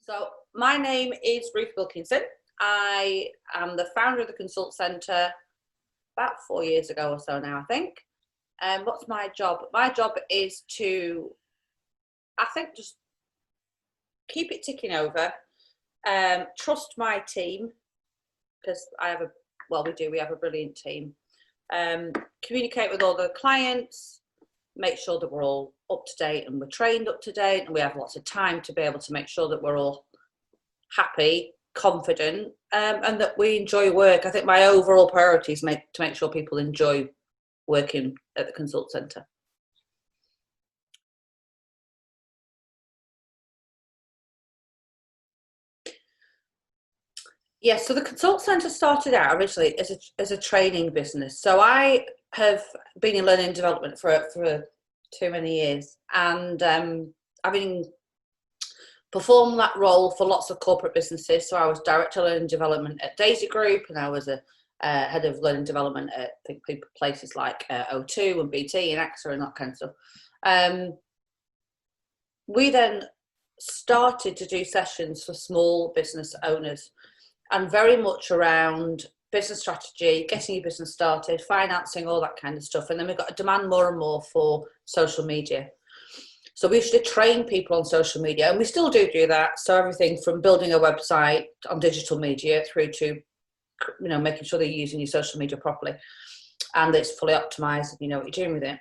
So my name is Ruth Wilkinson. I am the founder of the Consult Centre about 4 years ago or so now, I think. What's my job? My job is to, I think, just keep it ticking over, trust my team, because we have a brilliant team. Communicate with all the clients, make sure that we're all up to date and we're trained up to date, and we have lots of time to be able to make sure that we're all happy, confident, and that we enjoy work. I think my overall priority is to make sure people enjoy working at the Consult Centre. Yeah, so the Consult Centre started out originally as a training business. So I have been in learning and development for too many years, and I've been performed that role for lots of corporate businesses. So I was director of learning development at Daisy Group, and I was a head of learning development at places like O2 and BT and AXA and that kind of stuff. We then started to do sessions for small business owners, and very much around business strategy, getting your business started, financing, all that kind of stuff. And then we got a demand more and more for social media. So we used to train people on social media, and we still do that. So everything from building a website on digital media through to, making sure that you're using your social media properly and it's fully optimized and you know what you're doing with it.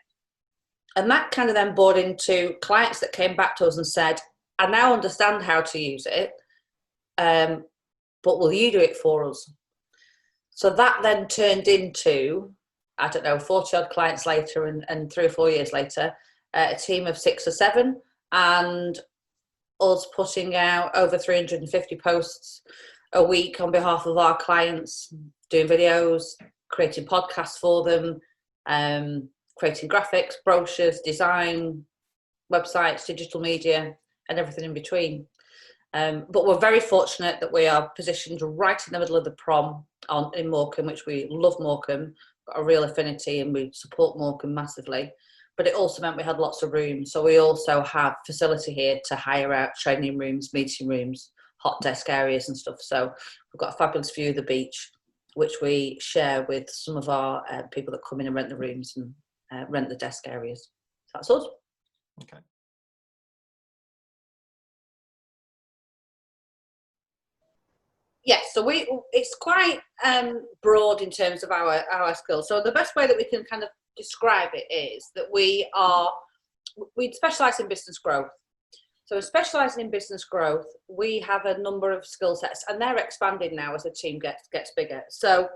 And that kind of then brought into clients that came back to us and said, I now understand how to use it, but will you do it for us? So that then turned into, 40 odd clients later and 3 or 4 years later, a team of 6 or 7, and us putting out over 350 posts a week on behalf of our clients, doing videos, creating podcasts for them, creating graphics, brochures, design, websites, digital media, and everything in between. But we're very fortunate that we are positioned right in the middle of the prom in Morecambe, which we love Morecambe, got a real affinity, and we support Morecambe massively. But it also meant we had lots of rooms. So we also have facility here to hire out training rooms, meeting rooms, hot desk areas and stuff. So we've got a fabulous view of the beach, which we share with some of our people that come in and rent the rooms and rent the desk areas. That's us. Okay. Yes, so it's quite broad in terms of our skills. So the best way that we can kind of describe it is that we specialise in business growth. So specialising in business growth, we have a number of skill sets, and they're expanding now as the team gets bigger. So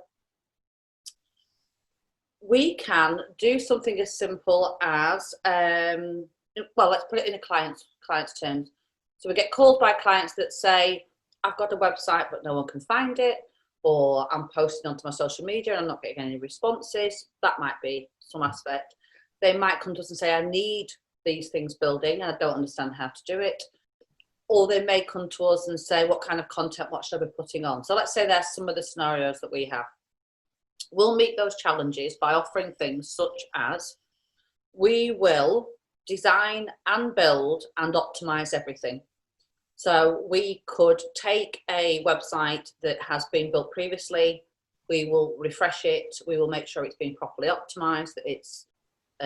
we can do something as simple as, let's put it in a client's terms. So we get called by clients that say, I've got a website, but no one can find it, or I'm posting onto my social media and I'm not getting any responses. That might be some aspect. They might come to us and say, I need these things building and I don't understand how to do it. Or they may come to us and say, what kind of content, what should I be putting on? So let's say there's some of the scenarios that we have. We'll meet those challenges by offering things such as, we will design and build and optimize everything. So we could take a website that has been built previously, we will refresh it, we will make sure it's been properly optimized, that its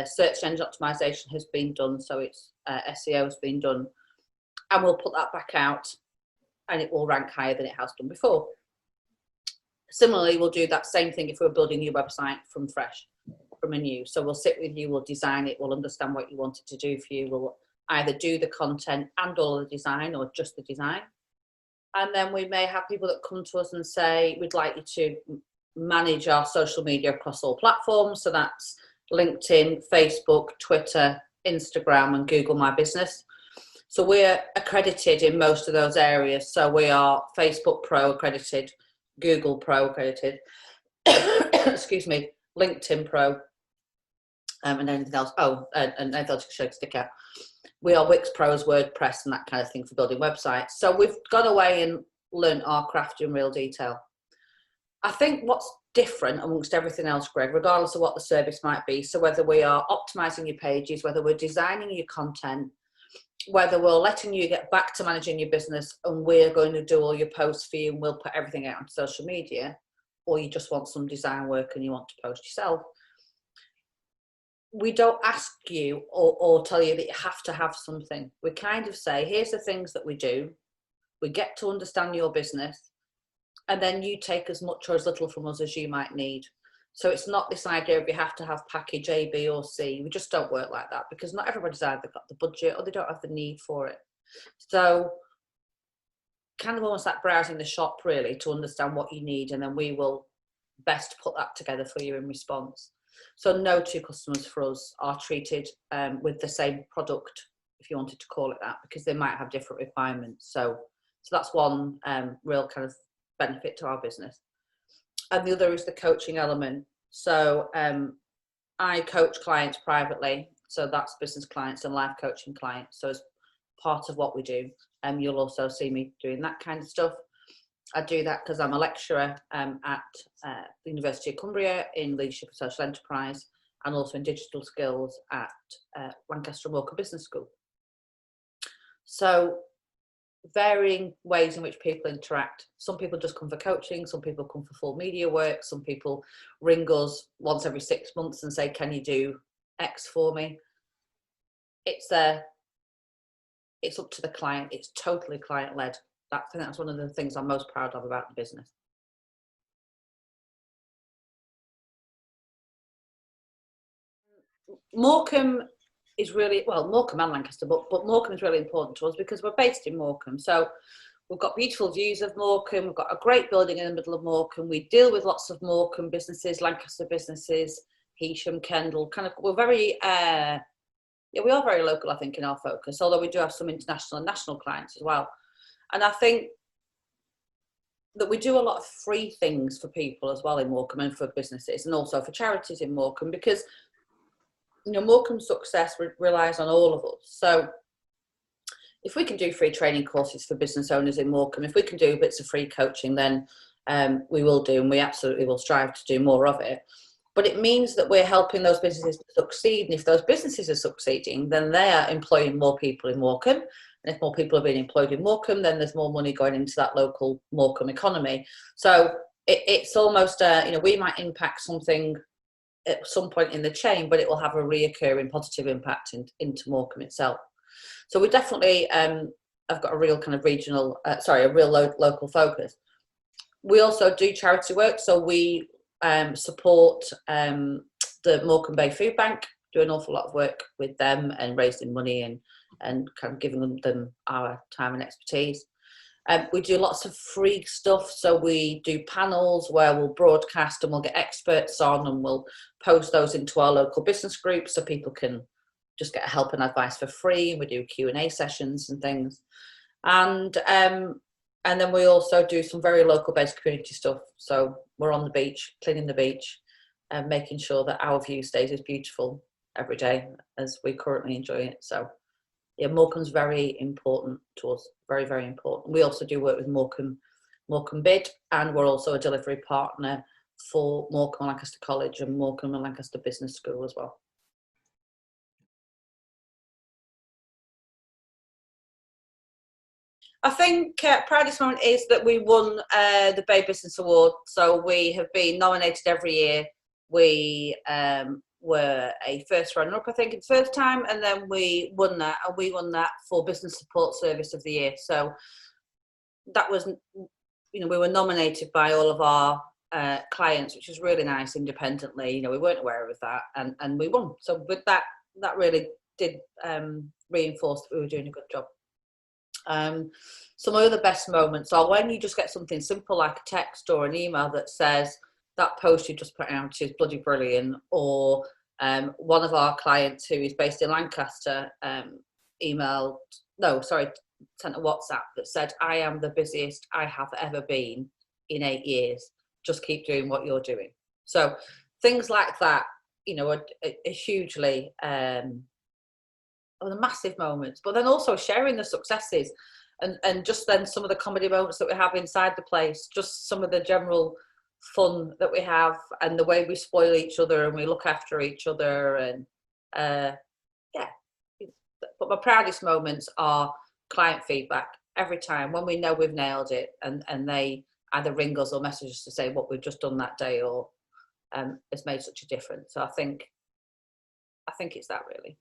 search engine optimization has been done, so its SEO has been done, and we'll put that back out and it will rank higher than it has done before. Similarly, we'll do that same thing if we're building your website from anew. So we'll sit with you, we'll design it, we'll understand what you want it to do for you, we'll either do the content and all the design or just the design. And then we may have people that come to us and say, we'd like you to manage our social media across all platforms. So that's LinkedIn, Facebook, Twitter, Instagram, and Google My Business. So we're accredited in most of those areas. So we are Facebook Pro accredited, Google Pro accredited, excuse me, LinkedIn Pro, and anything else. And anything else to stick out. We are Wix Pros, WordPress, and that kind of thing for building websites. So we've gone away and learned our craft in real detail. I think what's different amongst everything else, Greg, regardless of what the service might be, so whether we are optimizing your pages, whether we're designing your content, whether we're letting you get back to managing your business and we're going to do all your posts for you and we'll put everything out on social media, or you just want some design work and you want to post yourself. We don't ask you or tell you that you have to have something. We kind of say, here's the things that we do. We get to understand your business, and then you take as much or as little from us as you might need. So it's not this idea of you have to have package A, B or C. We just don't work like that, because not everybody's either got the budget or they don't have the need for it. So kind of almost like browsing the shop really to understand what you need, and then we will best put that together for you in response. So no two customers for us are treated with the same product, if you wanted to call it that, because they might have different requirements. So that's one real kind of benefit to our business. And the other is the coaching element. So I coach clients privately, so that's business clients and life coaching clients. So as part of what we do, you'll also see me doing that kind of stuff. I do that because I'm a lecturer at the University of Cumbria in leadership and social enterprise, and also in digital skills at Lancaster and Morecambe Business School. So varying ways in which people interact. Some people just come for coaching, some people come for full media work, some people ring us once every 6 months and say, can you do X for me? It's up to the client. It's totally client-led. I think that's one of the things I'm most proud of about the business. Morecambe is really, well, Morecambe and Lancaster, but Morecambe is really important to us because we're based in Morecambe. So we've got beautiful views of Morecambe. We've got a great building in the middle of Morecambe. We deal with lots of Morecambe businesses, Lancaster businesses, Heysham, Kendal. Kind of, we're very, we are very local, I think, in our focus, although we do have some international and national clients as well. And I think that we do a lot of free things for people as well in Morecambe, and for businesses, and also for charities in Morecambe, because Morecambe's success relies on all of us. So if we can do free training courses for business owners in Morecambe, if we can do bits of free coaching, then we will do, and we absolutely will strive to do more of it. But it means that we're helping those businesses to succeed, and if those businesses are succeeding, then they are employing more people in Morecambe. And if more people are being employed in Morecambe, then there's more money going into that local Morecambe economy. So it's almost, we might impact something at some point in the chain, but it will have a reoccurring positive impact into Morecambe itself. So we definitely have got a real kind of regional, local focus. We also do charity work. So we support the Morecambe Bay Food Bank, do an awful lot of work with them and raising money and kind of giving them our time and expertise. We do lots of free stuff. So we do panels where we'll broadcast and we'll get experts on, and we'll post those into our local business groups so people can just get help and advice for free. We do Q&A sessions and things. And then we also do some very local based community stuff. So we're on the beach, cleaning the beach, and making sure that our view stays as beautiful every day as we currently enjoy it. So yeah, Morecambe's very important to us, very, very important. We also do work with Morecambe Bid, and we're also a delivery partner for Morecambe and Lancaster College and Morecambe and Lancaster Business School as well. I think proudest moment is that we won the Bay Business Award. So we have been nominated every year. We were a first runner-up, I think, the first time, and then we won that, and we won that for Business Support Service of the Year. So that was, we were nominated by all of our clients, which was really nice independently. We weren't aware of that, and we won. So with that really did reinforce that we were doing a good job. Some of the best moments are when you just get something simple like a text or an email that says, that post you just put out is bloody brilliant, or one of our clients who is based in Lancaster sent a WhatsApp that said, I am the busiest I have ever been in 8 years. Just keep doing what you're doing. So things like that, are hugely the massive moments, but then also sharing the successes and just then some of the comedy moments that we have inside the place, just some of the general fun that we have, and the way we spoil each other and we look after each other, and put my proudest moments are client feedback every time when we know we've nailed it, and they either ring us or message us to say what we've just done that day, or it's made such a difference. So I think it's that, really.